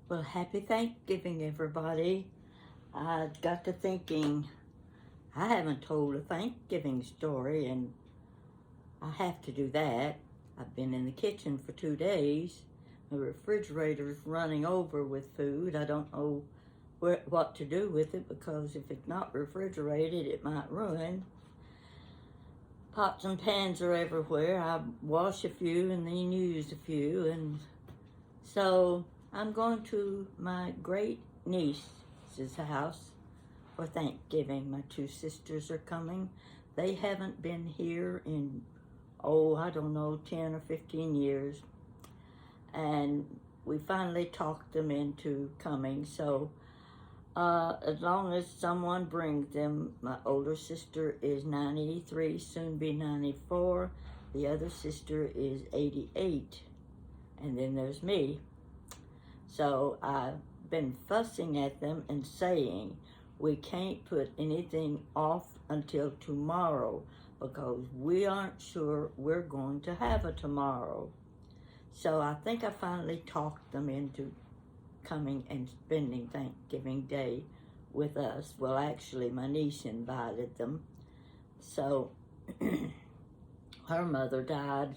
Well, happy Thanksgiving, everybody. I got to thinking, I haven't told a Thanksgiving story, and I have to do that. I've been in the kitchen for 2 days. My refrigerator's running over with food. I don't know what to do with it because if it's not refrigerated, it might ruin. Pots and pans are everywhere. I wash a few and then use a few, and so I'm going to my great niece's house for Thanksgiving. My two sisters are coming. They haven't been here in, I don't know, 10 or 15 years. And we finally talked them into coming. So as long as someone brings them, my older sister is 93, soon be 94. The other sister is 88. And then there's me. So I've been fussing at them and saying, we can't put anything off until tomorrow because we aren't sure we're going to have a tomorrow. So I think I finally talked them into coming and spending Thanksgiving Day with us. Well, actually, my niece invited them. So her mother died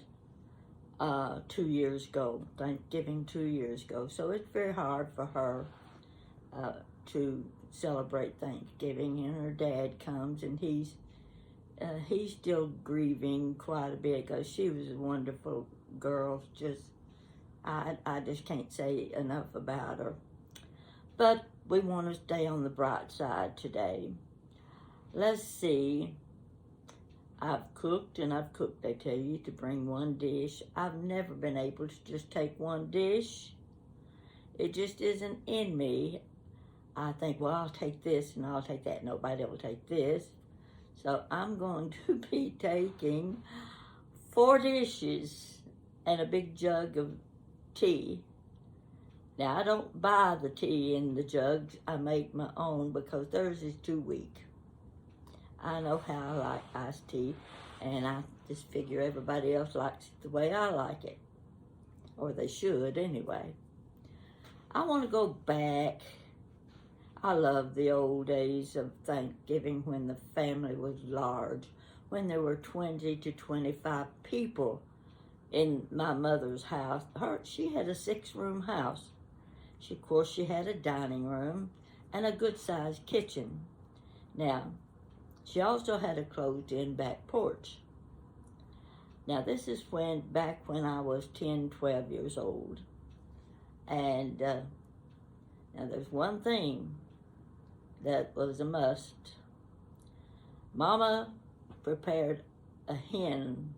2 years ago, Thanksgiving 2 years ago. So it's very hard for her to celebrate Thanksgiving, and her dad comes, and he's still grieving quite a bit because she was a wonderful girl. I just can't say enough about her. But we want to stay on the bright side today. Let's see. I've cooked, they tell you to bring one dish. I've never been able to just take one dish. It just isn't in me. I think, well, I'll take this and I'll take that. Nobody will take this. So I'm going to be taking 4 dishes and a big jug of tea. Now, I don't buy the tea in the jugs. I make my own because theirs is too weak. I know how I like iced tea, and I just figure everybody else likes it the way I like it. Or they should, anyway. I want to go back. I love the old days of Thanksgiving when the family was large, when there were 20 to 25 people in my mother's house. She had a 6-room house. Of course, she had a dining room and a good-sized kitchen. Now, she also had a closed-in back porch. Now, this is back when I was 10, 12 years old. And now there's one thing that was a must. Mama prepared a hen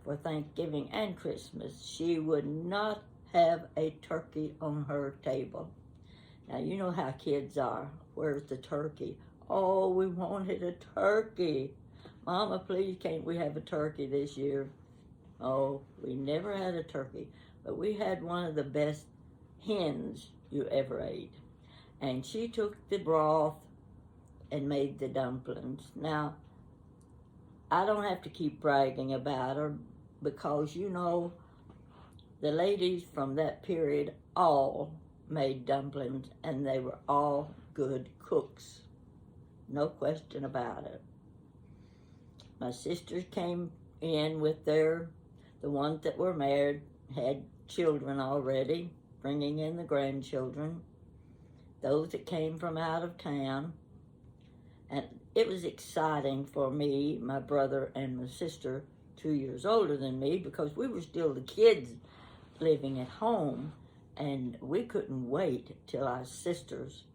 for Thanksgiving and Christmas. She would not have a turkey on her table. Now, you know how kids are. Where's the turkey? Oh, we wanted a turkey. Mama, please, can't we have a turkey this year? Oh, we never had a turkey, but we had one of the best hens you ever ate. And she took the broth and made the dumplings. Now, I don't have to keep bragging about her because, you know, the ladies from that period all made dumplings, and they were all good cooks. No question about it. My sisters came in with the ones that were married, had children already, bringing in the grandchildren, those that came from out of town. And it was exciting for me, my brother and my sister, 2 years older than me, because we were still the kids living at home, and we couldn't wait till our sisters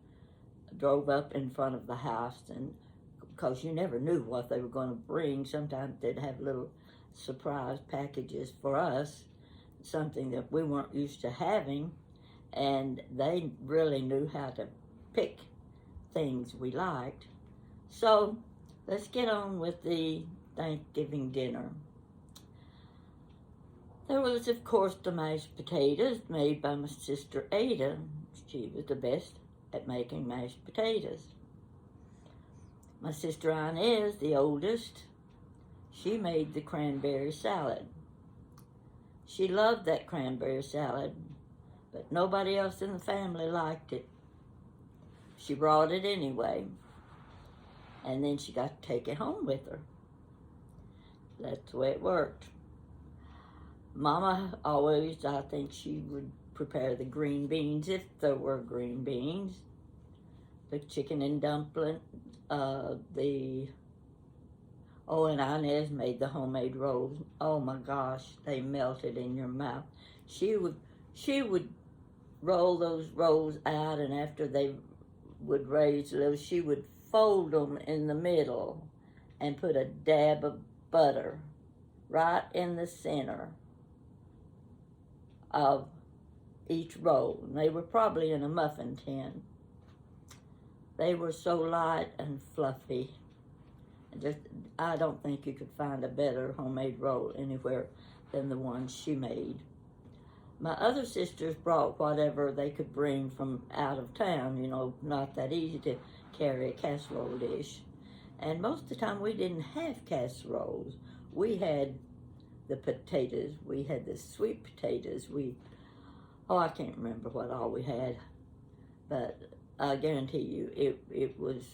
drove up in front of the house, and because you never knew what they were going to bring. Sometimes they'd have little surprise packages for us, something that we weren't used to having, and they really knew how to pick things we liked. So let's get on with the Thanksgiving dinner. There was, of course, the mashed potatoes made by my sister Ada. She was the best at making mashed potatoes. My sister Inez, the oldest, she made the cranberry salad. She loved that cranberry salad, but nobody else in the family liked it. She brought it anyway, and then she got to take it home with her. That's the way it worked. Mama always, I think she would prepare the green beans, if there were green beans, the chicken and dumpling, and Inez made the homemade rolls. Oh my gosh, they melted in your mouth. She would roll those rolls out, and after they would raise a little, she would fold them in the middle and put a dab of butter right in the center of each roll. And they were probably in a muffin tin. They were so light and fluffy. I don't think you could find a better homemade roll anywhere than the ones she made. My other sisters brought whatever they could bring from out of town, not that easy to carry a casserole dish. And most of the time we didn't have casseroles. We had the potatoes. We had the sweet potatoes. I can't remember what all we had, but I guarantee you it was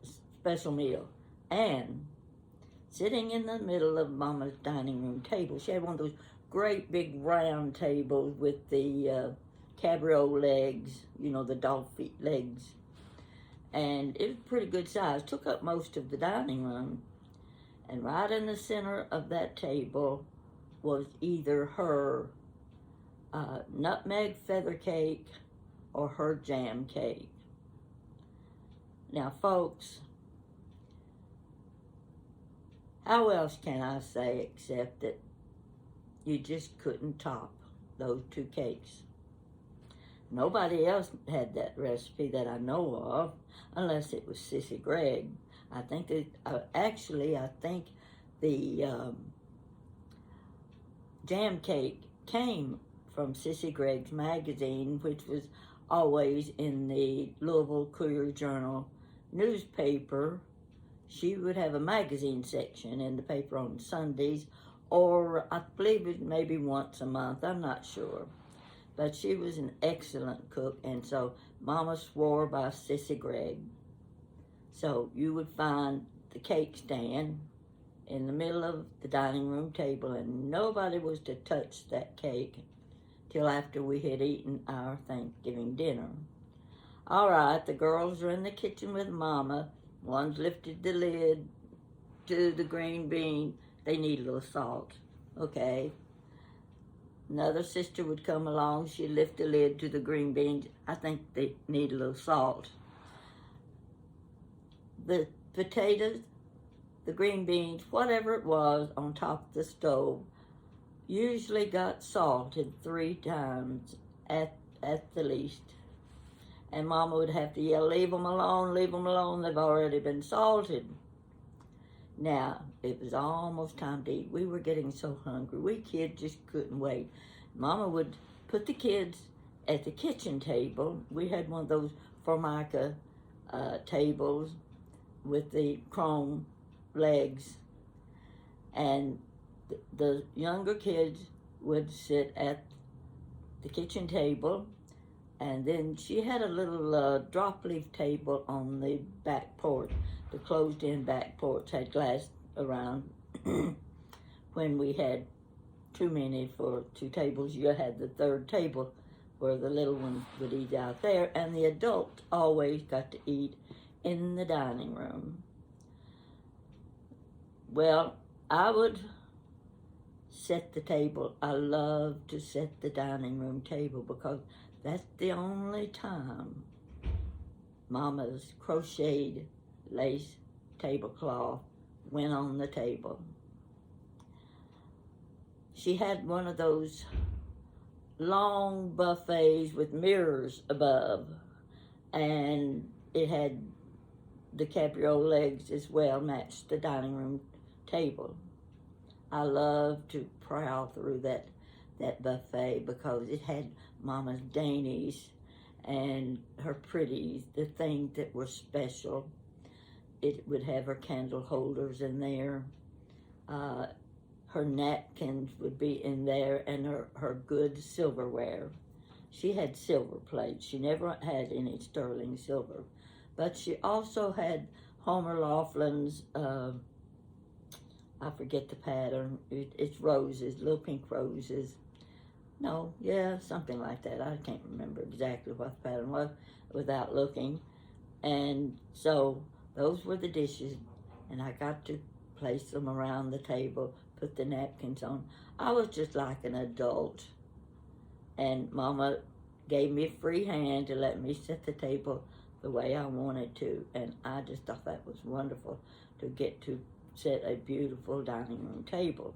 a special meal. And sitting in the middle of Mama's dining room table, she had one of those great big round tables with the cabriole legs, the dog feet legs. And it was pretty good size, took up most of the dining room. And right in the center of that table was either her nutmeg feather cake or her jam cake. Now, folks, how else can I say except that you just couldn't top those two cakes? Nobody else had that recipe that I know of, unless it was Sissy Gregg. I think the jam cake came from Sissy Gregg's magazine, which was always in the Louisville Courier-Journal newspaper. She would have a magazine section in the paper on Sundays, or I believe it maybe once a month, I'm not sure. But she was an excellent cook, and so Mama swore by Sissy Gregg. So you would find the cake stand in the middle of the dining room table, and nobody was to touch that cake till after we had eaten our Thanksgiving dinner. All right, the girls are in the kitchen with Mama. One's lifted the lid to the green bean. They need a little salt. Okay. Another sister would come along. She'd lift the lid to the green beans. I think they need a little salt. The potatoes, the green beans, whatever it was on top of the stove, usually got salted 3 times at the least. And Mama would have to yell, leave them alone, they've already been salted. Now, it was almost time to eat. We were getting so hungry. We kids just couldn't wait. Mama would put the kids at the kitchen table. We had one of those Formica tables with the chrome legs. And the younger kids would sit at the kitchen table. And then she had a little drop leaf table on the back porch. The closed-in back porch had glass around. When we had too many for 2 tables, you had the third table where the little ones would eat out there, and the adults always got to eat in the dining room. Well, I would set the table. I love to set the dining room table because that's the only time Mama's crocheted lace tablecloth went on the table. She had one of those long buffets with mirrors above, and it had the cabriole legs as well, matched the dining room table. I love to prowl through that buffet because it had Mama's dainties and her pretties, the things that were special. It would have her candle holders in there. Her napkins would be in there, and her good silverware. She had silver plates. She never had any sterling silver. But she also had Homer Laughlin's, I forget the pattern. It's roses, little pink roses. No, yeah, something like that. I can't remember exactly what the pattern was without looking. And so those were the dishes, and I got to place them around the table, put the napkins on. I was just like an adult, and Mama gave me a free hand to let me set the table the way I wanted to, and I just thought that was wonderful to get to set a beautiful dining room table.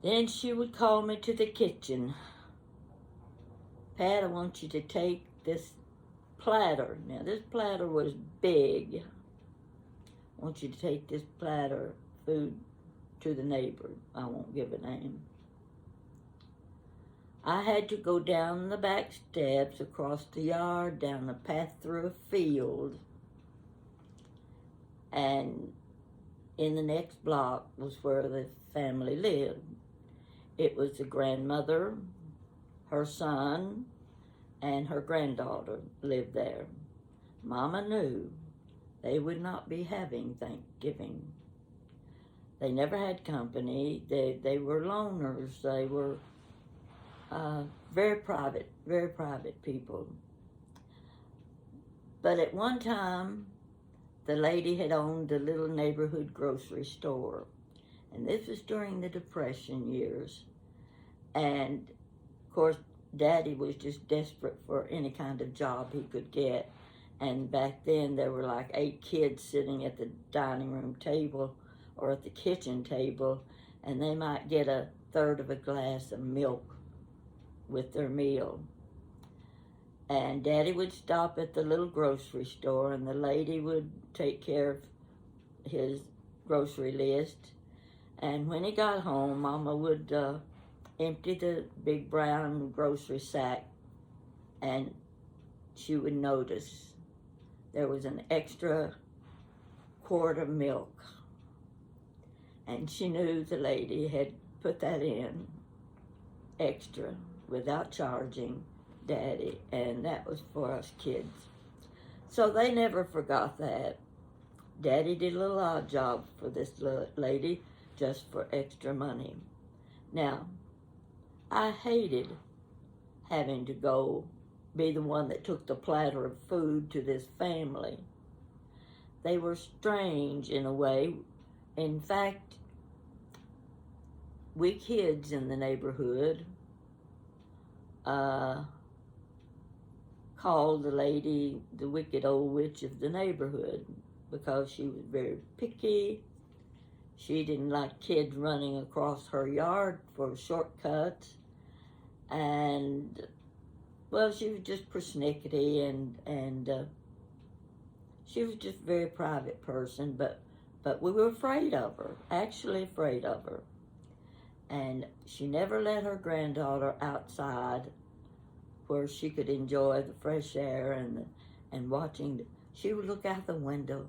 Then she would call me to the kitchen. Pat, I want you to take this platter. Now, this platter was big. I want you to take this platter of food to the neighbor. I won't give a name. I had to go down the back steps, across the yard, down the path through a field, and in the next block was where the family lived. It was the grandmother, her son, and her granddaughter lived there. Mama knew they would not be having Thanksgiving. They never had company. They were loners. They were very private people. But at one time, the lady had owned a little neighborhood grocery store. And this was during the Depression years. And, of course, Daddy was just desperate for any kind of job he could get. And back then, there were like 8 kids sitting at the dining room table or at the kitchen table, and they might get a third of a glass of milk with their meal. And Daddy would stop at the little grocery store, and the lady would take care of his grocery list. And when he got home, Mama would empty the big brown grocery sack, and she would notice there was an extra quart of milk. And she knew the lady had put that in extra without charging Daddy, and that was for us kids. So they never forgot that. Daddy did a little odd job for this lady just for extra money. Now, I hated having to go be the one that took the platter of food to this family. They were strange in a way. In fact, we kids in the neighborhood called the lady the wicked old witch of the neighborhood because she was very picky. She didn't like kids running across her yard for shortcuts. And, well, she was just persnickety, and she was just a very private person, but we were afraid of her, actually afraid of her. And she never let her granddaughter outside where she could enjoy the fresh air and watching. She would look out the window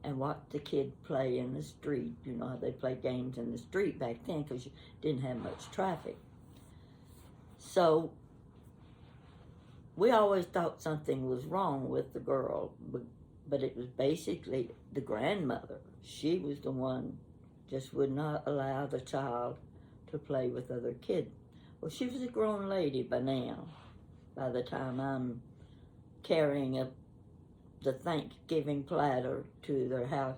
and watch the kids play in the street. You know how they play games in the street back then because you didn't have much traffic. So we always thought something was wrong with the girl, but it was basically the grandmother. She was the one just would not allow the child to play with other kids. Well, she was a grown lady by now, by the time I'm carrying the Thanksgiving platter to their house.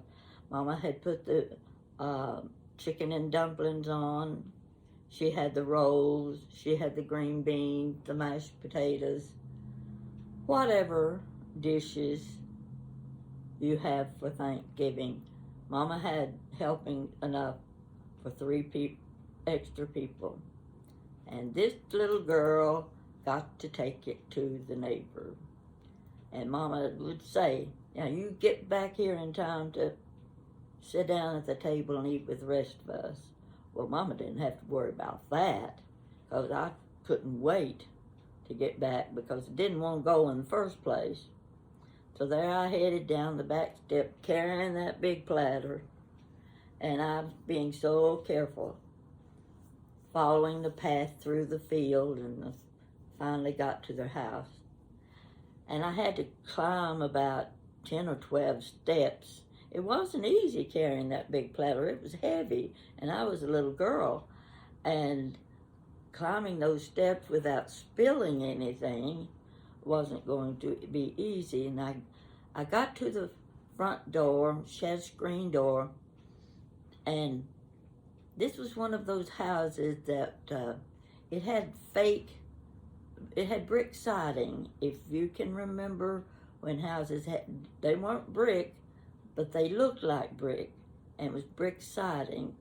Mama had put the chicken and dumplings on. She had the rolls. She had the green beans, the mashed potatoes, whatever dishes you have for Thanksgiving. Mama had helping enough for 3 extra people. And this little girl got to take it to the neighbor. And Mama would say, now you get back here in time to sit down at the table and eat with the rest of us. Well, Mama didn't have to worry about that because I couldn't wait to get back because I didn't want to go in the first place. So there I headed down the back step carrying that big platter, and I was being so careful following the path through the field, and finally got to their house. And I had to climb about 10 or 12 steps. It wasn't easy carrying that big platter. It was heavy, and I was a little girl. And climbing those steps without spilling anything wasn't going to be easy. And I got to the front door. She had a screen door, and this was one of those houses that it had brick siding. If you can remember when houses they weren't brick, but they looked like brick, and it was brick siding.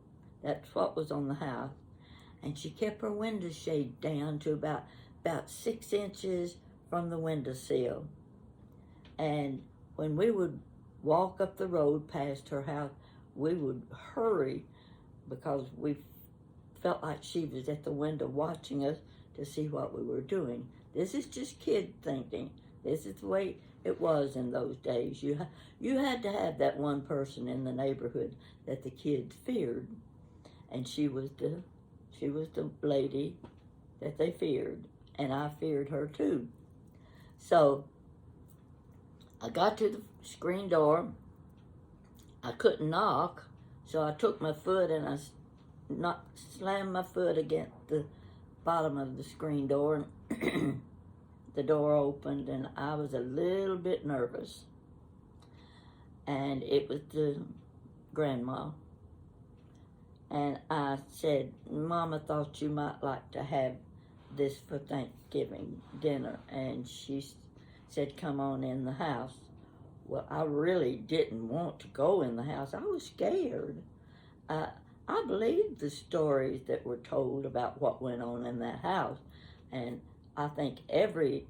That's what was on the house. And she kept her window shade down to about 6 inches from the windowsill. And when we would walk up the road past her house, we would hurry because we felt like she was at the window watching us to see what we were doing. This is just kid thinking. This is the way it was in those days. You had to have that one person in the neighborhood that the kids feared, and she was the lady that they feared, and I feared her too. So I got to the screen door. I couldn't knock, so I took my foot and I slammed my foot against the bottom of the screen door, and the door opened, and I was a little bit nervous. And it was the grandma. And I said, Mama thought you might like to have this for Thanksgiving dinner. And she said, come on in the house. Well, I really didn't want to go in the house. I was scared. I believed the stories that were told about what went on in that house. And I think every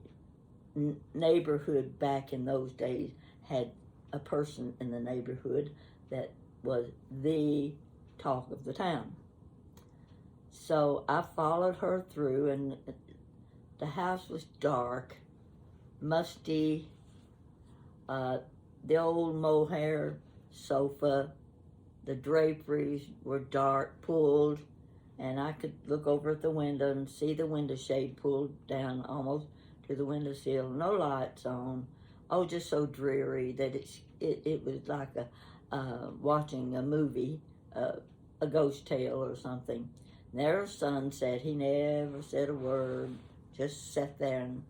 neighborhood back in those days had a person in the neighborhood that was the talk of the town. So I followed her through, and the house was dark, musty, the old mohair sofa, the draperies were dark, pulled, and I could look over at the window and see the window shade pulled down almost to the windowsill, no lights on. Oh, just so dreary that it was like watching a movie, a ghost tale or something. And there her son sat. He never said a word, just sat there and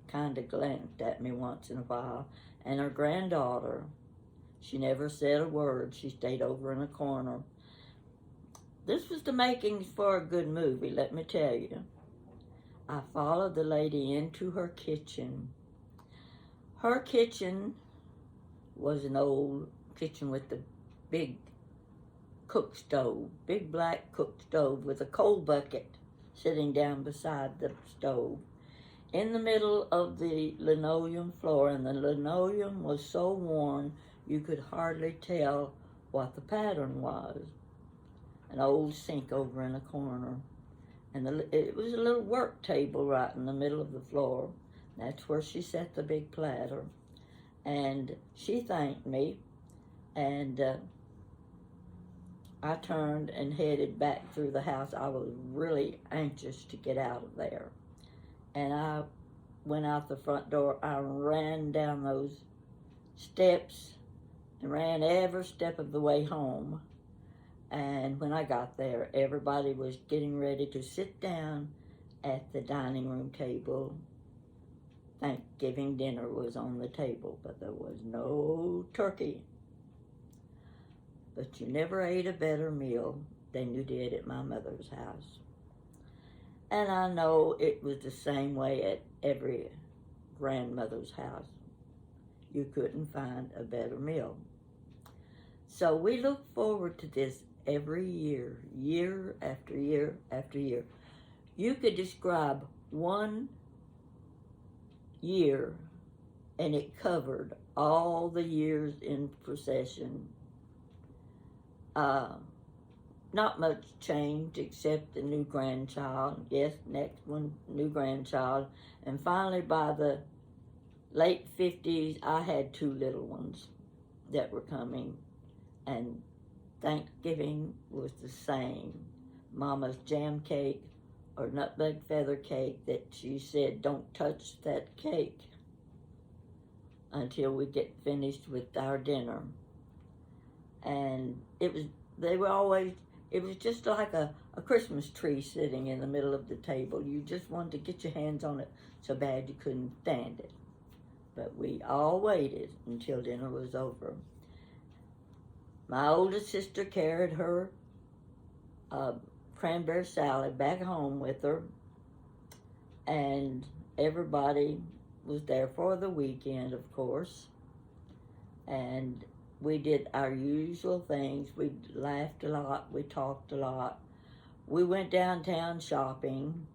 kind of glanced at me once in a while. And her granddaughter, she never said a word. She stayed over in a corner. This was the makings for a good movie, let me tell you. I followed the lady into her kitchen. Her kitchen was an old kitchen with the big cook stove, big black cook stove with a coal bucket sitting down beside the stove. In the middle of the linoleum floor, and the linoleum was so worn you could hardly tell what the pattern was. An old sink over in a corner. And it was a little work table right in the middle of the floor. That's where she set the big platter. And she thanked me, and I turned and headed back through the house. I was really anxious to get out of there. And I went out the front door. I ran down those steps and ran every step of the way home. And when I got there, everybody was getting ready to sit down at the dining room table. Thanksgiving dinner was on the table, but there was no turkey. But you never ate a better meal than you did at my mother's house. And I know it was the same way at every grandmother's house. You couldn't find a better meal. So we look forward to this every year, year after year after year. You could describe one year, and it covered all the years in procession. Not much changed except the new grandchild. Yes, next one, new grandchild. And finally, by the late 50s, I had 2 little ones that were coming. And Thanksgiving was the same. Mama's jam cake or nutmeg feather cake that she said, don't touch that cake until we get finished with our dinner. And they were always, it was just like a Christmas tree sitting in the middle of the table. You just wanted to get your hands on it so bad you couldn't stand it. But we all waited until dinner was over. My oldest sister carried her cranberry salad back home with her, and everybody was there for the weekend, of course, and we did our usual things. We laughed a lot, we talked a lot. We went downtown shopping,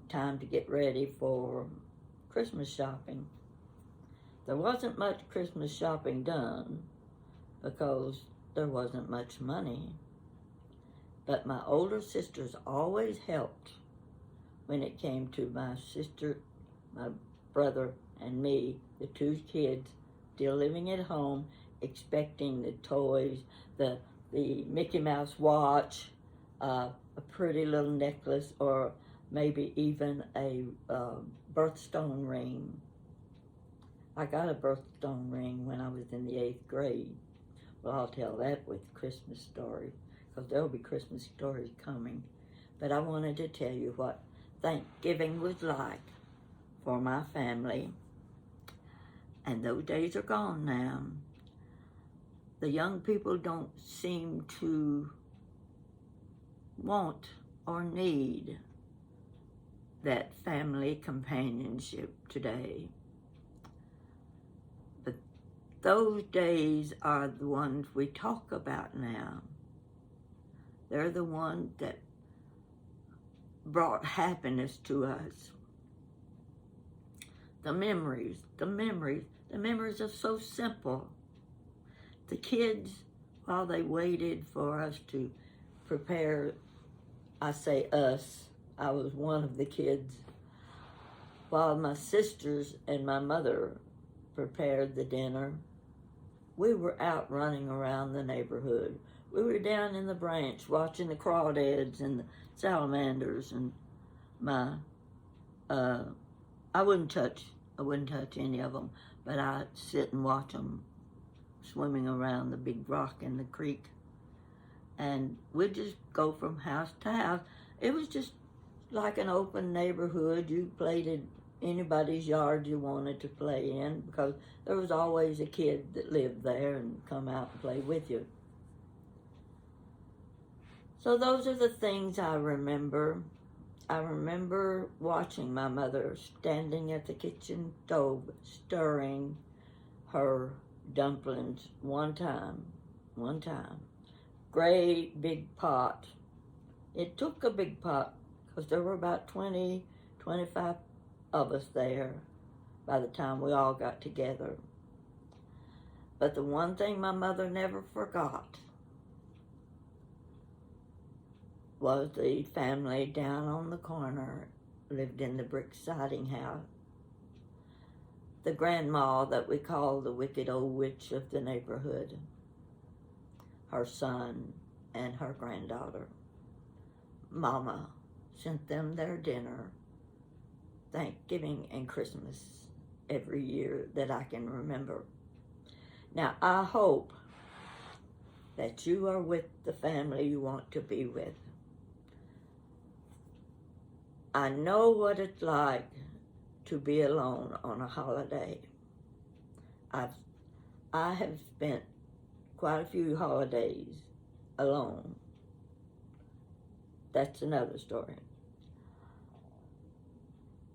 time to get ready for Christmas shopping. There wasn't much Christmas shopping done because there wasn't much money. But my older sisters always helped when it came to my sister, my brother, and me, the two kids, still living at home, expecting the toys, the Mickey Mouse watch, a pretty little necklace, or maybe even a birthstone ring. I got a birthstone ring when I was in the 8th grade. Well, I'll tell that with Christmas story, because there'll be Christmas stories coming. But I wanted to tell you what Thanksgiving was like for my family. And those days are gone now. The young people don't seem to want or need that family companionship today. But those days are the ones we talk about now. They're the ones that brought happiness to us. The memories are so simple. The kids, while they waited for us to prepare, I say us, I was one of the kids, while my sisters and my mother prepared the dinner, we were out running around the neighborhood. We were down in the branch watching the crawdads and the salamanders, and I wouldn't touch any of them, but I'd sit and watch them swimming around the big rock in the creek. And we'd just go from house to house. It was just like an open neighborhood. You played in anybody's yard you wanted to play in, because there was always a kid that lived there and come out and play with you. So those are the things I remember. I remember watching my mother standing at the kitchen stove stirring her dumplings one time. Great big pot. It took a big pot because there were about 20, 25 of us there by the time we all got together. But the one thing my mother never forgot was the family down on the corner, lived in the brick siding house. The grandma that we called the wicked old witch of the neighborhood, her son and her granddaughter. Mama sent them their dinner, Thanksgiving and Christmas, every year that I can remember. Now, I hope that you are with the family you want to be with. I know what it's like to be alone on a holiday. I have spent quite a few holidays alone. That's another story.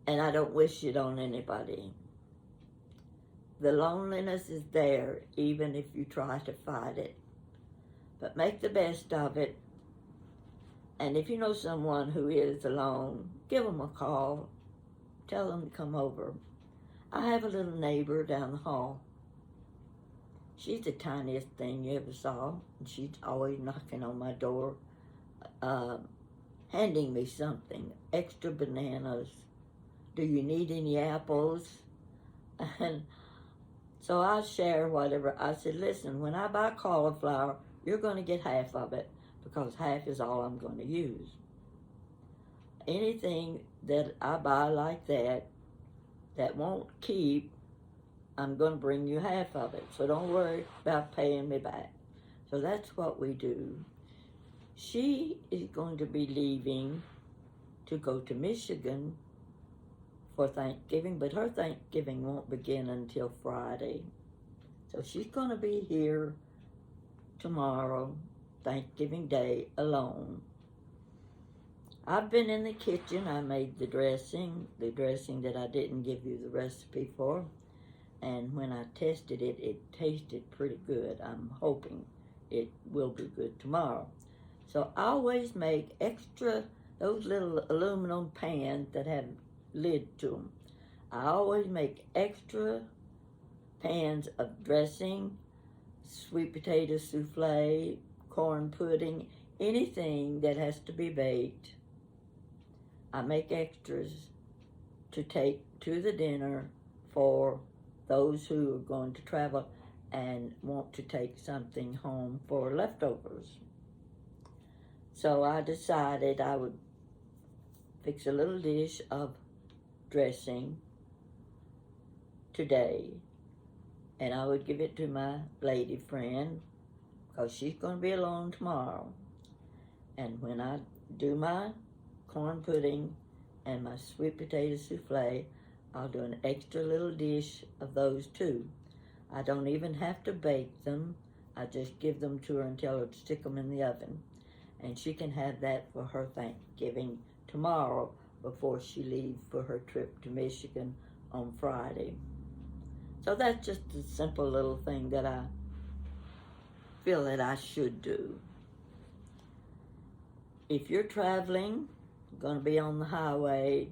And I don't wish it on anybody. The loneliness is there even if you try to fight it. But make the best of it. And if you know someone who is alone, give them a call. Tell them to come over. I have a little neighbor down the hall. She's the tiniest thing you ever saw. And she's always knocking on my door, handing me something, extra bananas. Do you need any apples? And so I share whatever. I said, listen, when I buy cauliflower, you're going to get half of it. because half is all I'm going to use. Anything that I buy like that won't keep, I'm going to bring you half of it. So don't worry about paying me back. So that's what we do. She is going to be leaving to go to Michigan for Thanksgiving, but her Thanksgiving won't begin until Friday. So she's going to be here tomorrow, Thanksgiving Day, alone. I've been in the kitchen. I made the dressing that I didn't give you the recipe for. And when I tested it, it tasted pretty good. I'm hoping it will be good tomorrow. So I always make extra, those little aluminum pans that have lid to them. I always make extra pans of dressing, sweet potato souffle, corn pudding, anything that has to be baked. I make extras to take to the dinner for those who are going to travel and want to take something home for leftovers. So I decided I would fix a little dish of dressing today, and I would give it to my lady friend because she's going to be alone tomorrow. And when I do my corn pudding and my sweet potato souffle, I'll do an extra little dish of those too. I don't even have to bake them. I just give them to her and tell her to stick them in the oven. And she can have that for her Thanksgiving tomorrow before she leaves for her trip to Michigan on Friday. So that's just a simple little thing that I feel that I should do. If you're traveling, going to be on the highway,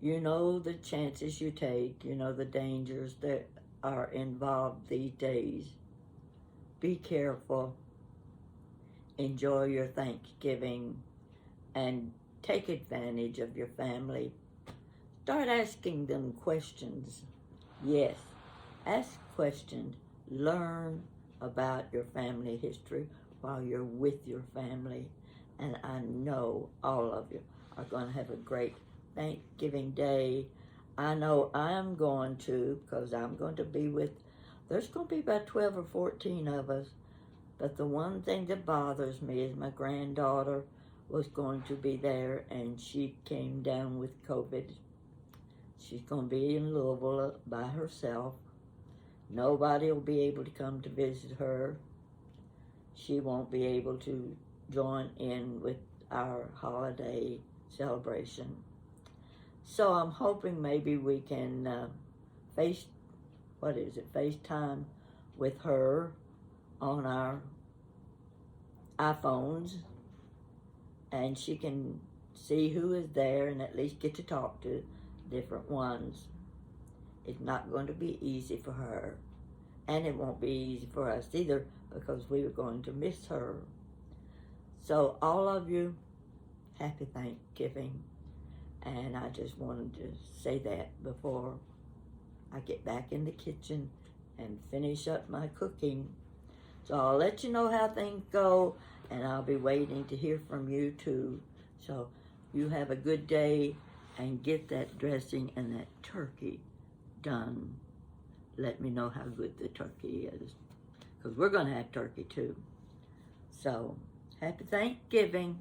you know the chances you take, you know the dangers that are involved these days. Be careful. Enjoy your Thanksgiving and take advantage of your family. Start asking them questions. Yes, ask questions. Learn about your family history while you're with your family. And I know all of you are going to have a great Thanksgiving Day. I know I'm going to, because I'm going to be with, there's going to be about 12 or 14 of us. But the one thing that bothers me is my granddaughter was going to be there, and she came down with COVID. She's going to be in Louisville by herself. Nobody will be able to come to visit her. She won't be able to join in with our holiday celebration. So I'm hoping maybe we can FaceTime with her on our iPhones, and she can see who is there and at least get to talk to different ones. It's not going to be easy for her, and it won't be easy for us either because we are going to miss her. So all of you, happy Thanksgiving, and I just wanted to say that before I get back in the kitchen and finish up my cooking. So I'll let you know how things go, and I'll be waiting to hear from you too. So you have a good day and get that dressing and that turkey done. Let me know how good the turkey is, because we're going to have turkey too. So happy Thanksgiving.